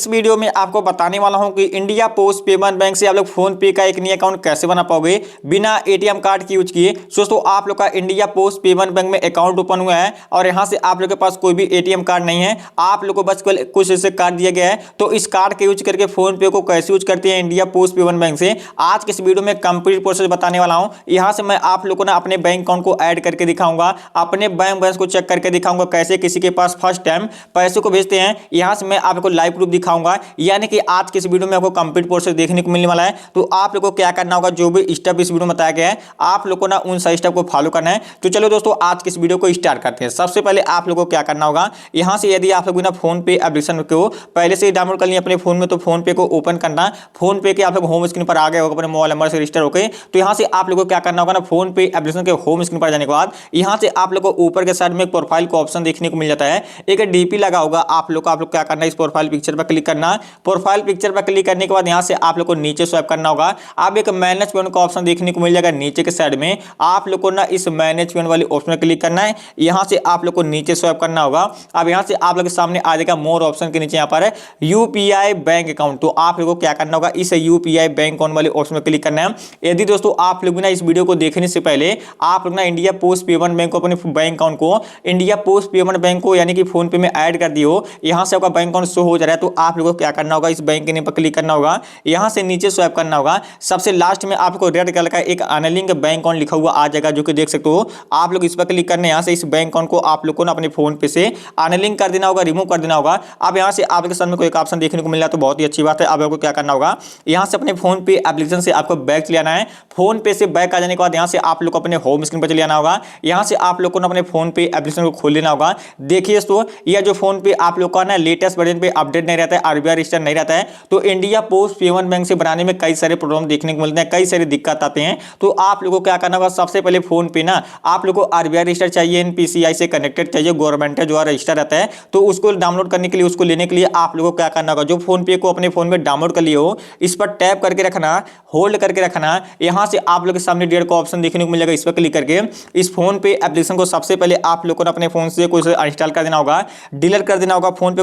इस वीडियो में आपको बताने वाला हूं कि इंडिया पोस्ट पेमेंट बैंक से आप लोग फोन पे का एक नया अकाउंट कैसे बना पाओगे बिना एटीएम कार्ड के यूज किए। दोस्तों आप लोग का इंडिया पोस्ट पेमेंट बैंक में अकाउंट ओपन हुआ है और यहां से आप लोग के पास कोई भी एटीएम कार्ड नहीं है, आप लोग को बस कुछ ऐसे कार्ड दिया गया है। तो इस कार्ड के यूज करके फोन पे को कैसे यूज करते हैं इंडिया पोस्ट पेमेंट बैंक से, आज के इस वीडियो में कंप्लीट प्रोसेस बताने वाला हूं। यहां से मैं आप लोगों को ना अपने बैंक अकाउंट को ऐड करके दिखाऊंगा, अपने बैंक बैलेंस को चेक करके दिखाऊंगा कैसे किसी के पास फर्स्ट टाइम पैसे को भेजते हैं। यहां से मैं आपको लाइव प्रूफ दिखाऊंगा, यानी कि आज के इस वीडियो में आपको कंप्लीट प्रोसेस देखने को मिलने वाला है। तो आप लोगों को क्या करना होगा, जो भी स्टेप इस वीडियो में बताया गया है आप लोगों को ना उन सही स्टेप को फॉलो करना है। तो चलो दोस्तों आज के इस वीडियो को स्टार्ट करते हैं। सबसे पहले आप लोगों को क्या करना होगा, यहां से यदि आप लोग ना फोन पे एप्लीकेशन को पहले से ही डाउनलोड कर लिए अपने फोन में, तो फोन पे को ओपन करना। फोन पे के आप लोग होम स्क्रीन पर आ गए होगा अपने मोबाइल नंबर से रजिस्टर होकर। तो यहां से आप लोगों को क्या करना होगा ना, फोन पे एप्लीकेशन के होम स्क्रीन पर जाने के बाद यहां से आप लोग को ऊपर के साइड में एक प्रोफाइल का ऑप्शन देखने को मिल जाता है, एक डीपी लगा होगा। आप लोग क्या करना है, इस प्रोफाइल पिक्चर पर क्लिक करना। प्रोफाइल पिक्चर पर क्लिक करने के बाद यहां से आप लोग को नीचे स्वाइप करना होगा। अब एक मैनेज पेमेंट का ऑप्शन देखने को मिल जाएगा नीचे के साइड में, आप लोग को ना इस मैनेज पेमेंट वाली ऑप्शन पर क्लिक करना है। यहां से आप लोग को नीचे स्वाइप करना होगा। अब यहां से आप लोग के सामने आ जाएगा मोर ऑप्शन के नीचे यहां पर है यूपीआई बैंक अकाउंट। तो आप लोगों को क्या करना होगा, इस यूपीआई बैंक अकाउंट वाले ऑप्शन पर क्लिक करना है। यदि दोस्तों आप लोग ना इस वीडियो को देखने से पहले आप लोग ना इंडिया पोस्ट पेमेंट बैंक को अपने बैंक अकाउंट को इंडिया पोस्ट पेमेंट बैंक को यानी कि फोन पे में ऐड कर दियो, यहां से आपका बैंक अकाउंट शो हो जा रहा है, तो आप लोगों को क्या करना होगा, इस बैंक के नेम पर क्लिक करना होगा। यहां से नीचे स्वाइप करना होगा। सबसे लास्ट में आपको रेड कलर का एक अनलिंक बैंक अकाउंट लिखा हुआ आ जाएगा, जो कि देख सकते हो। आप लोग इस पर क्लिक करने, यहां से इस बैंक अकाउंट को आप लोग को ना अपने फोन पे से अनलिंक कर देना होगा, रिमूव कर देना होगा। अब यहां से आपके सामने कोई एक ऑप्शन देखने को मिल रहा है, तो बहुत ही अच्छी बात है। अब आपको क्या करना होगा, यहां से अपने फोन पे एप्लीकेशन से आपको बैक चले आना है। फोन पे से बैक आ जाने के बाद यहां से आप लोग को अपने होम स्क्रीन पर चले आना होगा। यहां से आप लोग को अपने फोन पे एप्लीकेशन को खोल लेना होगा। देखिए दोस्तों, यह जो फोन पे आप लोग का ना लेटेस्ट वर्जन पे अपडेट नहीं रहता है, आरबीआई रजिस्टर नहीं रहता है, तो इंडिया पोस्ट पेमेंट बैंक से बनाने में कई सारे प्रॉब्लम देखने को मिलते हैं, कई सारी दिक्कत आते हैं। तो आप लोगों को क्या करना होगा, सबसे पहले फोन पे ना आप लोगों को आरबीआई रजिस्टर चाहिए, एनपीसीआई से कनेक्टेड चाहिए, गवर्नमेंट जो रजिस्टर रहता है। तो उसको डाउनलोड करने के लिए, उसको लेने के लिए आप लोगों को क्या करना होगा, जो फोन पे को अपने फोन में डाउनलोड कर लिए हो, इस पर टैप करके रखना, होल्ड करके रखना। यहां से आप लोग के सामने डेढ़ का ऑप्शन देखने को मिल जाएगा, इस पर क्लिक करके इस फोन पे एप्लीकेशन को सबसे पहले आप लोग को अपने फोन से कुछ इंस्टॉल कर देना होगा, डिलीट कर देना होगा फोन पे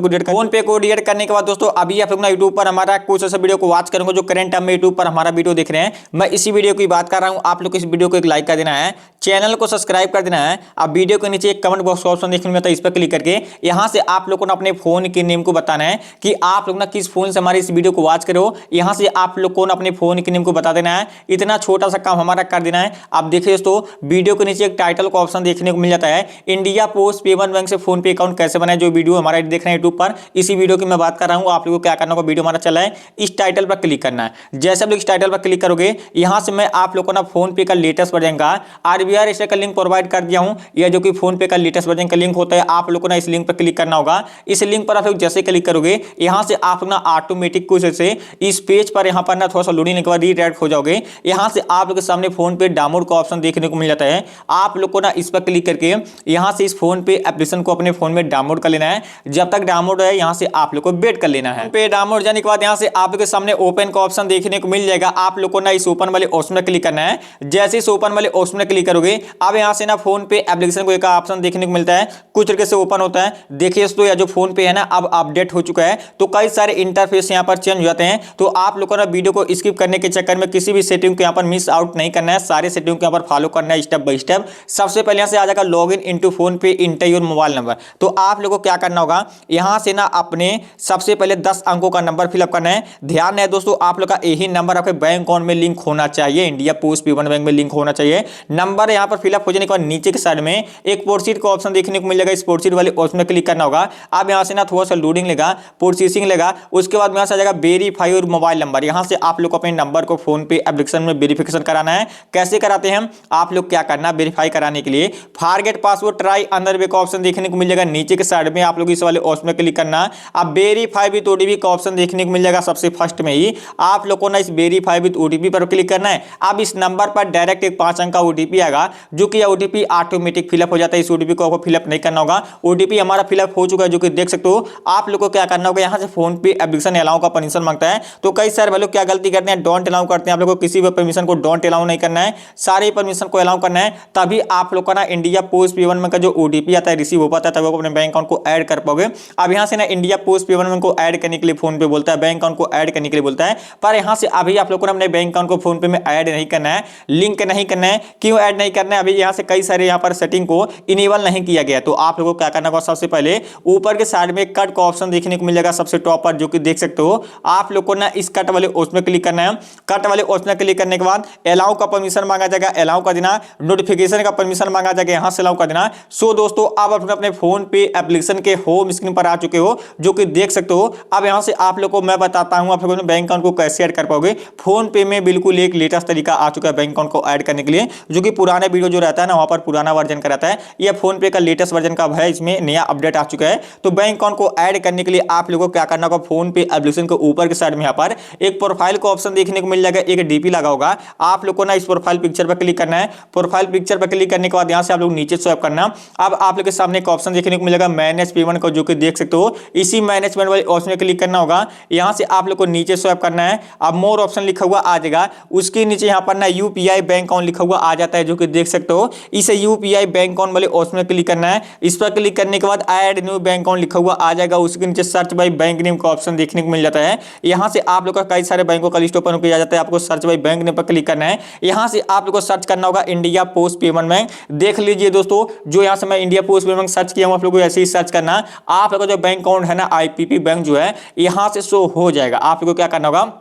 को डिलीट करने के बाद दोस्तों अभी आप लोग ना यूट्यूब पर हमारा कुछ ऐसा वीडियो को वॉच करेंगे जो करंट टाइम में यूट्यूब पर हमारा वीडियो देख रहे हैं। मैं इसी वीडियो की बात कर रहा हूं। आप लोग इस वीडियो को एक लाइक कर देना है, चैनल को सब्सक्राइब कर देना है। अब वीडियो के नीचे एक कमेंट बॉक्स का ऑप्शन देखने को मिलता है, इस पर क्लिक करके यहां से आप लोग को अपने फोन के नेम को बताना है कि आप लोग ना किस फोन से हमारे इस वीडियो को वॉच करो। यहां से आप लोग को अपने फोन के नेम को बता देना है। इतना छोटा सा काम हमारा कर देना है। आप देखिए दोस्तों, वीडियो के नीचे एक टाइटल का ऑप्शन देखने को मिल जाता है, इंडिया पोस्ट पेमेंट बैंक से फोन पे अकाउंट कैसे बनाए, जो वीडियो हमारा देख रहे हैं यूट्यूब पर, इसी वीडियो की मैं बात कर रहा हूं। आप लोगों को क्या करना होगा, वीडियो हमारा चला है, इस टाइटल पर क्लिक करना है। जैसे आप लोग इस टाइटल पर क्लिक करोगे, यहां से मैं आप लोग को ना फोन पे का लेटेस्ट वर्जन का आरबीआई रजिस्टर का लिंक प्रोवाइड कर दिया हूं। यह जो कि फोन पे का लेटेस्ट वर्जन का लिंक होता है, आप लोग को ना इस लिंक पर क्लिक करना होगा। इस लिंक पर आप लोग जैसे क्लिक करोगे, यहां से आप लोग ना ऑटोमेटिक कुछ ऐसे इस पेज पर यहां पर ना थोड़ा सा लोडिंग के बाद रीडायरेक्ट हो जाओगे। यहां से आप लोग के सामने फोन पे डाउनलोड का ऑप्शन देखने को मिल जाता है। आप लोग को ना इस पर क्लिक करके यहां से इस फोन पे एप्लीकेशन को अपने फोन में डाउनलोड कर लेना है। जब तक डाउनलोड है, यहां से आप लोग को वेट कर लेना है। पे डाउनलोड जाने के बाद यहां से आप लोग के सामने ओपन का ऑप्शन देखने को मिल जाएगा। आप लोग को ना इस ओपन वाले ऑप्शन पर क्लिक करना है। जैसे इस ओपन वाले ऑप्शन पर क्लिक करोगे, अब यहां से ना फोन पे एप्लीकेशन को एक ऑप्शन देखने को मिलता है, कुछ तरीके से ओपन होता है। देखिए दोस्तों, यह जो फोन पे है ना अब अपडेट हो चुका है, तो कई सारे इंटरफेस यहां पर चेंज हो जाते हैं। तो आप लोग को ना वीडियो को स्किप करने के चक्कर में किसी भी सेटिंग को यहां पर मिस आउट नहीं करना है, सारे सेटिंग को यहां पर फॉलो करना है स्टेप बाय स्टेप। सबसे पहले यहां से आ जाएगा लॉगिन इनटू फोन पे इंटर योर मोबाइल नंबर। तो आप लोगों को क्या करना होगा, यहां से ना अपने सबसे पहले 10 अंकों का नंबर फिलअप करना है। ध्यान है दोस्तों, आप लोग का यही नंबर आपके बैंक अकाउंट में लिंक होना चाहिए, इंडिया पोस्ट पेमेंट बैंक में लिंक होना चाहिए। नंबर यहां पर फिलअप हो जाने के बाद नीचे के साइड में एक प्रोसीड का ऑप्शन देखने को मिल जाएगा, इस प्रोसीड वाले ऑप्शन में क्लिक करना होगा। अब यहां से ना थोड़ा सा लोडिंग लेगा, प्रोसेसिंग लेगा, उसके बाद यहां से आ जाएगा वेरीफाई और मोबाइल नंबर। यहां से आप लोग अपने नंबर को फोन पे एप्लीकेशन में वेरिफिकेशन कराना है। कैसे कराते हैं, आप लोग क्या करना, वेरीफाई कराने के लिए फॉरगेट पासवर्ड ट्राई अंदर वे का ऑप्शन देखने को मिल जाएगा नीचे के साइड में। आप लोग इस वाले ऑप्शन में क्लिक करना। अब वेरीफाई विद ओटीपी का ऑप्शन देखने को मिल जाएगा सबसे फर्स्ट में ही। आप लोग को ना इस वेरीफाई विद ओटीपी पर क्लिक करना है। अब इस नंबर पर डायरेक्ट एक 5 अंक का ओटीपी आएगा, जो कि ओटीपी ऑटोमेटिक फिलअप हो जाता है। इस ओटीपी को आपको फिलअप नहीं करना होगा। ओटीपी हमारा फिलअप हो चुका है, जो कि देख सकते हो। आप लोग को क्या करना होगा, यहां से फोन पे एप्लीकेशन अलाउ का परमिशन मांगता है। तो कई सारे लोग क्या गलती करते हैं, डोंट अलाउ करते हैं। आप लोग को किसी भी परमिशन को डोंट अलाउ नहीं करना है, सारे परमिशन को अलाउ करना है। तभी आप लोग का ना इंडिया पोस्ट पेमेंट बैंक का जो ओटीपी आता है रिसीव हो पाता है, तभी आप अपने बैंक अकाउंट को ऐड कर पाओगे। अब यहां से ना इंडिया पोस्ट पेमेंट बैंक को को ऐड करने के लिए फोन पे बोलता है, बैंक अकाउंट को ऐड करने के लिए बोलता है। पर यहाँ से अभी आप लोग को अपने बैंक अकाउंट को फोन पे में ऐड नहीं करना है, लिंक नहीं करना है। क्यों ऐड नहीं करना है? अभी यहाँ से कई सारे यहाँ पर सेटिंग को इनेबल नहीं किया गया। तो आप लोगों को क्या करना होगा, सबसे पहले ऊपर के साइड में कट का ऑप्शन देखने को मिलेगा सबसे टॉप पर, जो कि देख सकते हो। आप लोग को ना इस कट वाले ऑप्शन में क्लिक करना है। कट वाले ऑप्शन में क्लिक करने के बाद अलाउ का परमिशन मांगा जाएगा, अलाउ कर देना। नोटिफिकेशन का परमिशन मांगा जाएगा, यहां से अलाउ कर देना। सो दोस्तों आप अपने फोन पे एप्लीकेशन के होम स्क्रीन पर आ चुके हो, जो कि देख सकते हो। अब यहां से आप लोग को मैं बताता हूं आप लोगों ने बैंक अकाउंट को कैसे ऐड कर पाओगे। फोन पे में बिल्कुल एक लेटेस्ट तरीका आ चुका है बैंक अकाउंट को ऐड करने के लिए, जो कि पुराने वीडियो जो रहता है ना, वहां पर पुराना वर्जन का रहता है। यह फोन पे का लेटेस्ट वर्जन का है, इसमें नया अपडेट आ चुका है। तो बैंक अकाउंट को ऐड करने के लिए आप लोगों को क्या करना होगा, फोन पे एप्लीकेशन के ऊपर के साइड में यहाँ पर एक प्रोफाइल का ऑप्शन देखने को मिल जाएगा, एक डीपी लगा होगा। आप लोग को ना इस प्रोफाइल पिक्चर पर क्लिक करना है। प्रोफाइल पिक्चर पर क्लिक करने के बाद यहाँ से आप लोग नीचे स्वाइप करना। अब आप लोग के सामने एक ऑप्शन देखने को मिलेगा मैनेज पेमेंट का, जो कि देख सकते हो। इसी मैनेजमेंट वाले ऑप्शन में क्लिक करना होगा। यहाँ से आप लोग को नीचे स्वाइप करना है। अब मोर ऑप्शन लिखा हुआ आ जाएगा, उसके नीचे यहाँ पर ना यूपीआई बैंक अकाउंट लिखा हुआ आ जाता है, जो कि देख सकते हो। इसे यूपीआई बैंक अकाउंट वाले ऑप्शन में क्लिक करना है। इस पर क्लिक करने के बाद ऐड न्यू बैंक अकाउंट लिखा हुआ आ जाएगा, उसके नीचे सर्च बाई बैंक नेम का ऑप्शन देखने को मिल जाता है। यहाँ से आप लोग का कई सारे बैंकों का लिस्ट ओपन किया जाता है। आपको सर्च बाई बैंक नेम पर क्लिक करना है। यहाँ से आप लोग को सर्च करना होगा इंडिया पोस्ट पेमेंट बैंक। देख लीजिए दोस्तों, जो यहाँ से मैं India post payment bank search किया हूँ, आप लोग को ऐसे ही सर्च करना। आप लोग का जो बैंक अकाउंट है ना, आईपीपी बैंक जो है, यहाँ से शो हो जाएगा। आप लोग को क्या करना होगा,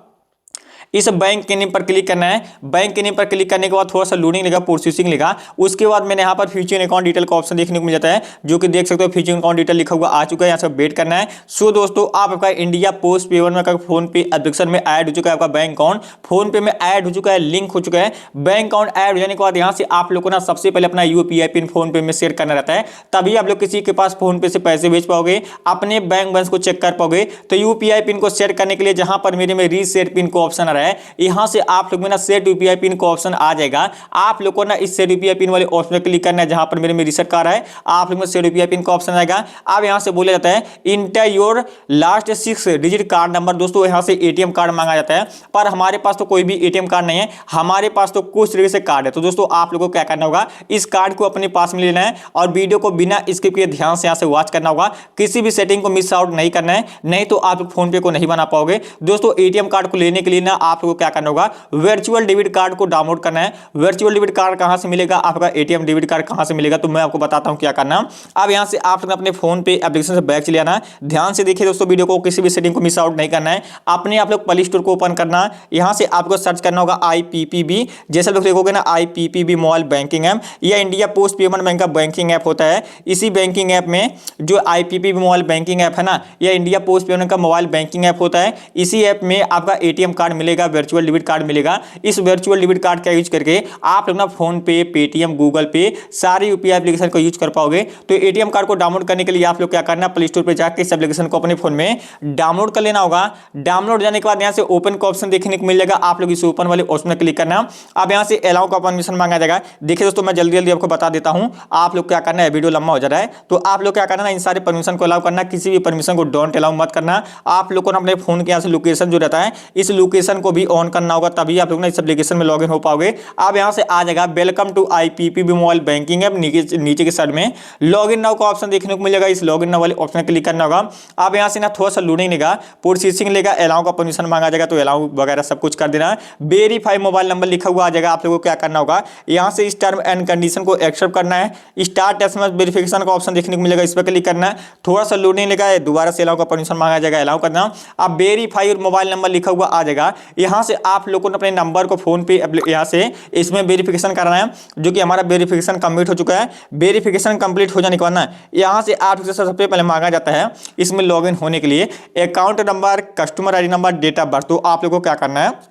इस बैंक के नेम पर क्लिक करना है। बैंक के नेम पर क्लिक करने के बाद थोड़ा सा लोडिंग लेगा, प्रोसेसिंग लेगा। उसके बाद मैंने यहाँ पर फ्यूचर अकाउंट डिटेल का ऑप्शन देखने को मिल जाता है, जो कि देख सकते हो फ्यूचर अकाउंट डिटेल लिखा हुआ आ चुका है। यहाँ से वेट करना है। सो दोस्तों आपका India post payment bank phone पे एप्लीकेशन में ऐड हो चुका है। आपका बैंक अकाउंट फोन पे में ऐड हो चुका है, लिंक हो चुका है। बैंक अकाउंट ऐड हो जाने के बाद यहाँ से आप लोग को ना सबसे पहले अपना यूपीआई पिन फोन पे में शेयर करना रहता है, तभी आप लोग किसी के पास फोन पे से पैसे भेज पाओगे, अपने बैंक बैलेंस को चेक कर पाओगे। तो यूपीआई पिन को शेयर करने के लिए जहां पर मेरे में रीसेट पिन को ऑप्शन आ रहा है, यहाँ से आप लोग में ना सेट यूपीआई पिन का ऑप्शन आ जाएगा। आप लोग को ना इस सेट यूपीआई पिन वाले ऑप्शन में क्लिक करना है, जहां पर मेरे में रीसेट कर रहा है। आप लोग में सेट यूपीआई पिन का ऑप्शन आएगा। अब यहां से बोला जाता है inter your last 6 digit card number. दोस्तों यहां से एटीएम कार्ड मांगा जाता है, पर हमारे पास तो कोई भी एटीएम कार्ड नहीं है, हमारे पास तो कुछ तरीके से कार्ड है। तो दोस्तों आप लोगों को क्या करना होगा, इस कार्ड को अपने पास में लेना है और वीडियो को बिना स्किप किए ध्यान से यहां से वॉच करना होगा। किसी भी सेटिंग को मिस आउट नहीं करना है, नहीं तो आप फोन पे को नहीं बना पाओगे। दोस्तों एटीएम कार्ड को लेने के लिए ना आप लोगों को क्या करना होगा, वर्चुअल डेबिट कार्ड को डाउनलोड करना है। वर्चुअल डेबिट कार्ड कहां से मिलेगा, आपका एटीएम डेबिट कार्ड कहां से मिलेगा, तो मैं आपको बताता हूं क्या करना। अब यहां से आप अपने फोन पे एप्लीकेशन से बैक चले आना। ध्यान से देखिए दोस्तों, वीडियो को किसी भी सेटिंग को मिस आउट नहीं करना है। अपने आप लोग प्ले स्टोर को ओपन करना। यहां से आपको सर्च करना होगा आईपीपीबी। जैसे लोग देखोगे ना आईपीपीबी मोबाइल बैंकिंग ऐप, यह इंडिया पोस्ट पेमेंट बैंक का बैंकिंग ऐप होता है। इसी बैंकिंग ऐप में जो आईपीपीबी मोबाइल बैंकिंग ऐप है ना, यह इंडिया पोस्ट पेमेंट का मोबाइल बैंकिंग ऐप होता है। इसी ऐप में आपका एटीएम कार्ड मिलेगा, वर्चुअल डेबिट कार्ड मिलेगा। इस वर्चुअल डेबिट कार्ड का यूज करके आप लोग ना फोन पे, पेटीएम, गूगल पे सारी यूपीआई एप्लीकेशन को यूज कर पाओगे। तो एटीएम कार्ड को डाउनलोड करने के लिए आप लोग क्या करना, प्ले स्टोर पे जाकर इस एप्लीकेशन को अपने फोन में डाउनलोड कर लेना होगा। डाउनलोड जाने के बाद यहां से ओपन का ऑप्शन देखने को मिल जाएगा। आप लोग इस ओपन वाले ऑप्शन में क्लिक करना। अब यहां से अलाउ का परमिशन मांगा जाएगा। देखिए दोस्तों, मैं जल्दी जल्दी आपको बता देता हूं, आप लोग क्या करना है, वीडियो लंबा हो जा रहा है, तो आप लोग क्या करना है, इन सारे परमिशन को अलाउ करना, किसी भी परमिशन को डोंट अलाउ मत करना। आप लोग को अपने फोन के यहां से लोकेशन जो रहता है, इस लोकेशन को भी ऑन करना होगा, तभी आप लोग ना इस एप्लीकेशन में लॉगिन हो पाओगे। अब यहां से आ जाएगा welcome to IPPB mobile banking app. नीचे के साइड में लॉगिन नाउ का ऑप्शन देखने को मिलेगा। इस लॉगिन नाउ वाले ऑप्शन में क्लिक करना होगा। अब यहां से ना थोड़ा सा लोडिंग लेगा, प्रोसेसिंग लेगा, अलाउ का परमिशन मांगा जाएगा, तो अलाउ वगैरह सब कुछ कर देना। वेरीफाई मोबाइल नंबर लिखा हुआ आ जाएगा। आप लोगों को क्या करना होगा, यहां से इस टर्म एंड कंडीशन को एक्सेप्ट करना है। स्टार्ट एसएमएस वेरिफिकेशन का ऑप्शन देखने को मिलेगा, इस पर क्लिक करना है। थोड़ा सा लोडिंग लेगा, दोबारा से अलाउ का परमिशन मांगा जाएगा, अलाउ करना। अब वेरीफाई मोबाइल नंबर लिखा हुआ आ जाएगा। यहां से आप लोगों ने अपने नंबर को फोन पे यहां से इसमें वेरिफिकेशन करना है, जो कि हमारा वेरिफिकेशन कंप्लीट हो चुका है। वेरिफिकेशन कंप्लीट हो जाने के बाद ना यहां से आप सबसे पहले मांगा जाता है इसमें लॉगिन होने के लिए account number, customer ID number, date of birth. तो आप लोगों को क्या करना है,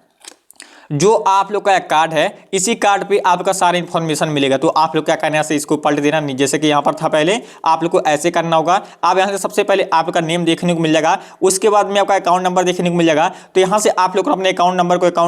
जो आप लोग का एक कार्ड है, इसी कार्ड पे आपका सारा इंफॉर्मेशन मिलेगा। तो आप लोग क्या करना है, इसको पलट देना, जैसे कि यहाँ पर था पहले, आप लोग को ऐसे करना होगा। आप यहाँ से सबसे पहले आपका नेम देखने को मिल जाएगा, उसके बाद में आपका अकाउंट नंबर देखने को मिल जाएगा। तो यहाँ से आप लोग को अपने अकाउंट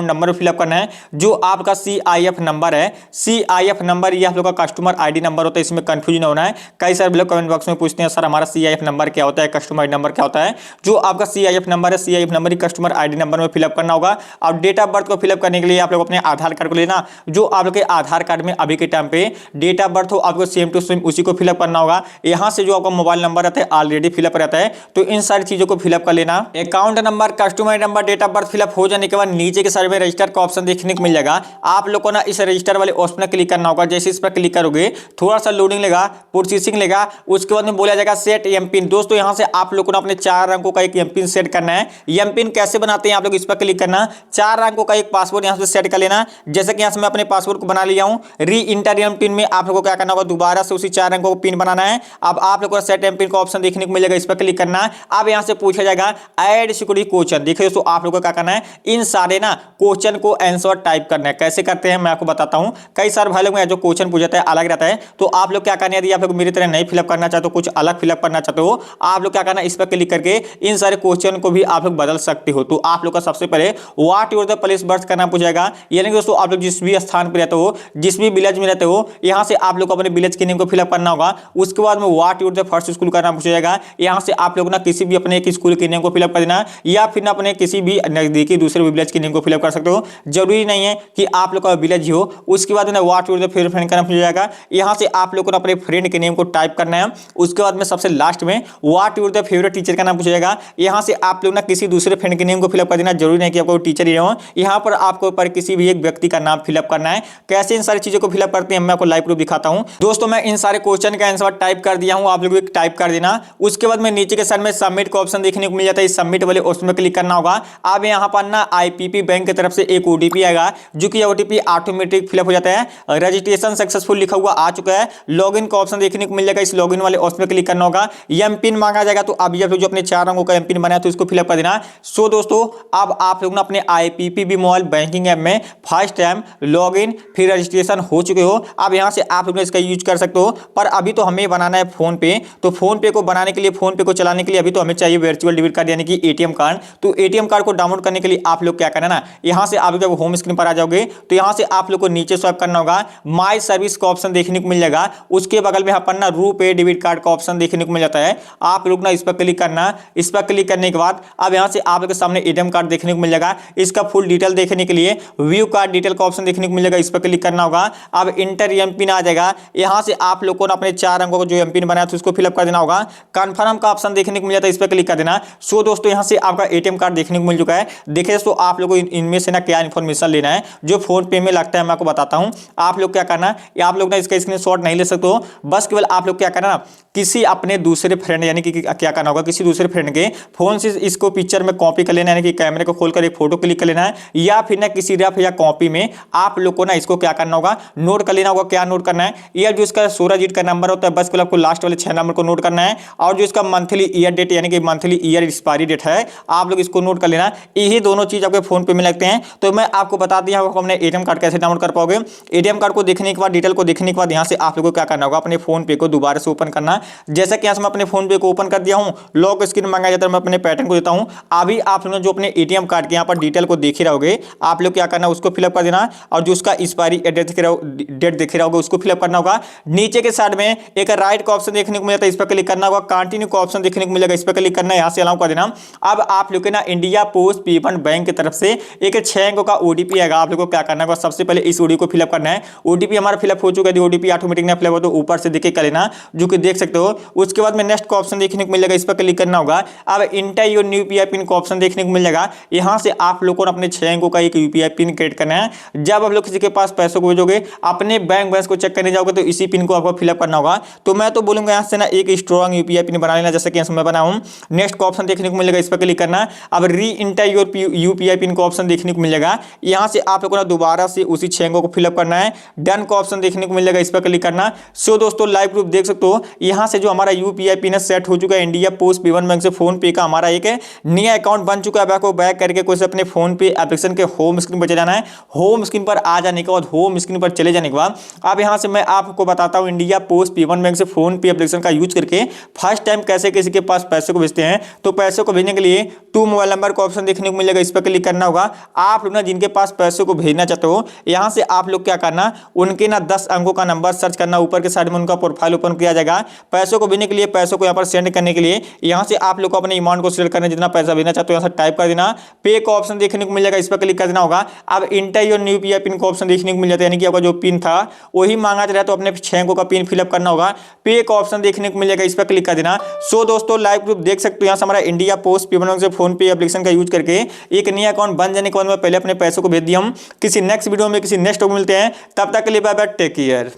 नंबर फिलअप करना है। जो आपका CIF नंबर है, CIF नंबर ये आप लोग का कस्टमर आईडी नंबर होता है, इसमें कंफ्यूजन होना है। कई सारे लोग कमेंट बॉक्स में पूछते हैं सर हमारा CIF नंबर क्या होता है, कस्टमर आईडी नंबर क्या होता है। जो आपका CIF नंबर है, CIF नंबर ही कस्टमर आईडी नंबर में फिलअप करना होगा। और डेट ऑफ बर्थ को फिलअप करने करने के लिए आप लोग अपने आधार कार्ड को लेना, जो आपके आधार कार्ड में अभी के टाइम पे डेट ऑफ बर्थ हो आपको सेम टू सेम उसी को फिलअप करना होगा। यहाँ से जो आपका मोबाइल नंबर रहता है ऑलरेडी फिलअप रहता है, तो इन सारी चीजों को फिलअप कर लेना। Account number, customer number, date of birth fill up हो जाने के बाद नीचे के साइड में रजिस्टर का ऑप्शन देखने को मिल जाएगा। आप लोग को ना इस रजिस्टर वाले ऑप्शन पर क्लिक करना होगा। जैसे इस पर क्लिक करोगे थोड़ा सा लोडिंग लेगा, प्रोसेसिंग लेगा, उसके बाद में बोला जाएगा सेट एम पिन। दोस्तों यहाँ से आप लोग को ना अपने 4 अंकों का एक एम पिन सेट करना है। एम पिन कैसे बनाते हैं आप लोग इस पर क्लिक करना, 4 अंकों का एक पासवर्ड यहाँ से सेट कर लेना। जैसे कि यहाँ से मैं अपने पासवर्ड को बना लिया हूँ। री इंटर एम पिन में आप लोगों को क्या करना होगा, दोबारा से उसी 4 अंकों को पिन बनाना है। अब आप लोगों को सेट एम पिन का ऑप्शन देखने को मिलेगा, इस पर क्लिक करना। अब यहाँ से पूछा जाएगा ऐड सिक्योरिटी क्वेश्चन। देखिए दोस्तों आप लोगों को क्या करना है, इन सारे ना क्वेश्चन को आंसर टाइप करना है। कैसे करते हैं मैं आपको बताता हूं। कई सारे भाई लोग में जो क्वेश्चन पूछता है अलग रहता है, तो आप लोग क्या करना है, यदि आप लोग मेरी तरह नहीं फिलअप करना चाहते हो, कुछ अलग फिलअप करना चाहते हो, आप लोग क्या करना है, इस पर क्लिक करके इन सारे क्वेश्चन को भी आप लोग बदल सकते हो। तो आप लोग का सबसे पहले what your the place birth करना पूछेगा, यानी कि दोस्तों आप लोग जिस भी स्थान पर रहते हो, जिस भी विलेज में रहते हो, यहां से आप लोग को अपने विलेज के नेम को फिलअप करना होगा। उसके बाद में what your the first school करना पूछेगा। यहां से आप लोग ना किसी भी अपने एक स्कूल के नेम को फिलअप कर देना, या फिर ना अपने किसी भी नजदीकी दूसरे विलेज के नेम को फिलअप कर सकते हो। जरूरी नहीं है कि आप लोग का विलेज हो। उसके बाद what your the favourite friend करना पूछा जाएगा। यहां से आप लोग को अपने फ्रेंड के नेम को टाइप करना है। उसके बाद में सबसे लास्ट में what your the favourite teacher का नाम पूछा जाएगा। यहां से आप लोग ना किसी दूसरे फ्रेंड के नेम को फिलअप कर देना। जरूरी नहीं कि आपको टीचर ही हो, यहां पर आपको पर किसी भी एक व्यक्ति का नाम फिलअप करना है। कैसे इन सारी चीजों को फिलअप करते हैं मैं आपको लाइव प्रूफ दिखाता हूं। दोस्तों मैं इन सारे क्वेश्चन का आंसर टाइप कर दिया हूं, आप लोग टाइप कर देना। उसके बाद में नीचे के साइड में सबमिट का ऑप्शन देखने को मिल जाता है, इस सबमिट वाले ऑप्शन में क्लिक करना होगा। अब यहां पर ना आईपीपी बैंक की तरफ से एक ओटीपी आएगा, जो कि ओटीपी ऑटोमेटिक फिलअप हो जाता है। रजिस्ट्रेशन सक्सेसफुल लिखा हुआ आ चुका है। लॉगिन का ऑप्शन देखने को मिल जाएगा, इस लॉगिन वाले ऑप्शन में क्लिक करना होगा। एम पिन मांगा जाएगा, तो अभी आप लोग जो अपने 4 अंकों का एम पिन बनाया तो इसको फिलअप कर देना। सो दोस्तों अब आप लोग ना अपने आईपीपी मोबाइल बैंकिंग ऐप में फर्स्ट टाइम लॉगिन फिर रजिस्ट्रेशन हो चुके हो। अब यहां से आप लोग इसका यूज कर सकते हो, पर अभी तो हमें बनाना है फोन पे। तो फोन पे को बनाने के लिए, फोन पे को चलाने के लिए अभी तो हमें चाहिए वर्चुअल डेबिट कार्ड यानी कि एटीएम कार्ड। तो एटीएम कार्ड को डाउनलोड करने के लिए आप लोग क्या करना ना, यहां से आप जब होम स्क्रीन पर आ जाओगे तो यहां से आप लोग को नीचे स्वाइप करना होगा। माय सर्विस का ऑप्शन देखने को मिल जाएगा। उसके बगल में यहाँ पर ना रुपे डेबिट कार्ड का ऑप्शन देखने को मिल जाता है। आप लोग ना इस पर क्लिक करना। इस पर क्लिक करने के बाद अब यहां से आप लोग के सामने एटीएम कार्ड देखने को मिल जाएगा। इसका फुल डिटेल देखने के लिए व्यू कार्ड डिटेल का ऑप्शन देखने को मिल जाएगा, इस पर क्लिक करना होगा। अब इंटर एम पिन आ जाएगा। यहां से आप लोग को अपने 4 अंकों को जो एम पिन बनाया था उसको फिलअप कर देना होगा। कंफर्म का ऑप्शन देखने को मिल जाता है, इस पर क्लिक कर देना। सो दोस्तों यहां से आपका एटीएम कार्ड देखने को मिल चुका है। देखिए दोस्तों आप लोगों को इनमें से ना क्या इन्फॉर्मेशन लेना है जो फोन पे में लगता है मैं आपको बताता हूं। आप लोग क्या करना है, आप लोग ना इसका स्क्रीनशॉट नहीं ले सकते हो, बस केवल आप लोग क्या करना, किसी अपने दूसरे फ्रेंड यानी कि क्या करना होगा, किसी दूसरे फ्रेंड के फोन से इसको पिक्चर में कॉपी कर लेना है, यानी कि कैमरे को खोलकर एक फोटो क्लिक कर लेना है, या फिर ना किसी रफ या कॉपी में आप लोग को ना इसको क्या करना होगा, नोट कर लेना होगा। क्या नोट करना है, यह जो इसका 16 डिजिट का नंबर होता है बस केवल आपको लास्ट वाले 6 नंबर को नोट करना है। और जो इसका मंथली ईयर डेट यानी कि मंथली ईयर एक्सपायरी डेट है आप लोग इसको नोट कर लेना। यही दोनों चीज आपके फोन पे में लगते हैं। तो मैं आपको बता दिया हूं हमने एटीएम कार्ड कैसे डाउनलोड कर पाओगे। एटीएम कार्ड को देखने के बाद, डिटेल को देखने के बाद यहां से आप लोगों को क्या करना होगा, अपने फोन पे को दोबारा से ओपन करना। जैसा कि यहां से मैं अपने फोन पे को ओपन कर दिया हूं, लॉक स्क्रीन मांगा जाता है, मैं अपने पैटर्न को देता हूं। अभी आप लोगों ने जो अपने एटीएम कार्ड के यहां पर डिटेल को देख ही रहोगे, आप लोग क्या करना उसको फिलअप कर देना। और जो उसका एक्सपायरी डेट देख रहा होगा उसको फिलअप करना होगा। नीचे के साइड में एक राइट का ऑप्शन देखने को मिलता है, इस पर क्लिक करना होगा। कंटिन्यू का ऑप्शन देखने को मिलेगा, इस पर क्लिक करना है, यहां से अलाउ कर देना। अब आप लोग के ना इंडिया पोस्ट पेमेंट बैंक की तरफ से एक 6 अंकों का ओटीपी आएगा। आप लोगों को क्या करना होगा, सबसे पहले इस ओटीपी को फिलअप करना है। ओटीपी हमारा फिलअप हो चुका है, ओटीपी ऑटोमेटिक ना फिलअप हो तो ऊपर से देख के कर लेना, जो कि देख सकते हो। उसके बाद में नेक्स्ट का ऑप्शन देखने को मिलेगा, इस पर क्लिक करना होगा। अब inter your new UPI pin का ऑप्शन देखने को मिल जाएगा। यहां से आप लोगों को अपने 6 अंकों का एक यूपीआई पिन क्रिएट करना है। जब आप लोग किसी के पास पैसों को भेजोगे, अपने बैंक बैलेंस को चेक करने जाओगे तो इसी पिन को आपको फिलअप करना होगा। तो मैं तो बोलूंगा यहां से ना एक स्ट्रॉन्ग यूपीआई पिन बना लेना, जैसे कि मैं बनाऊं। नेक्स्ट का ऑप्शन देखने को मिलेगा, इस पर क्लिक करना। अब री इंटर योर यूपीआई पिन का ऑप्शन देखने को मिल जाएगा। यहां से आप लोगों को दोबारा से उसी 6 अंकों को फिलअप करना है। डन का ऑप्शन देखने को मिल जाएगा, इस पर क्लिक करना। सो दोस्तों लाइव प्रूफ देख सकते हो, यहां से जो हमारा यूपीआई पिन सेट हो चुका है। इंडिया पोस्ट पेमेंट बैंक से फोन पे का हमारा एक नया अकाउंट बन चुका है। आपको बैक करके कोई से अपने फोन पे एप्लीकेशन के होम स्क्रीन पर चले जाना है। होम स्क्रीन पर आ जाने के बाद, होम स्क्रीन पर चले जाने के बाद अब यहां से मैं आपको बताता हूं इंडिया पोस्ट पेमेंट बैंक से फोन पे एप्लीकेशन का यूज करके फर्स्ट टाइम कैसे किसी के पास पैसे को भेजते हैं। तो पैसे को भेजने के लिए टू मोबाइल नंबर का ऑप्शन देखने को मिलेगा, इस पर क्लिक करना होगा। आप लोग ना जिनके पास पैसे को भेजना चाहते हो, यहां से आप लोग क्या करना, उनके ना 10 अंकों का नंबर सर्च करना। ऊपर के साइड में उनका प्रोफाइल ओपन किया जाएगा। पैसों को भेजने के लिए, पैसों को यहां पर सेंड करने के लिए यहां से आप लोग को अपने अमाउंट को सिलेक्ट करना, जितना पैसा भेजना चाहते हो यहां से टाइप कर देना। पे का ऑप्शन देखने को मिल जाएगा, इस पर क्लिक कर देना होगा। अब इंटर और न्यू पीआई पिन का ऑप्शन देखने को मिल जाता है, यानी कि आपका जो पिन था वही मांगा जा रहा है, तो अपने 6 अंकों का पिन फिलअप करना होगा। पे का ऑप्शन देखने को मिलेगा, इस पर क्लिक कर देना। सो दोस्तों लाइव प्रूफ देख सकते हो, यहाँ से हमारा इंडिया पोस्ट पेमेंट बैंक से फोन पे एप्लीकेशन का यूज करके एक नया अकाउंट बन जाने के बाद में पहले अपने पैसों को भेज दिया। हम किसी नेक्स्ट वीडियो में किसी नेक्स्ट मिलते हैं, तब तक के लिए बाय बाय, टेक केयर।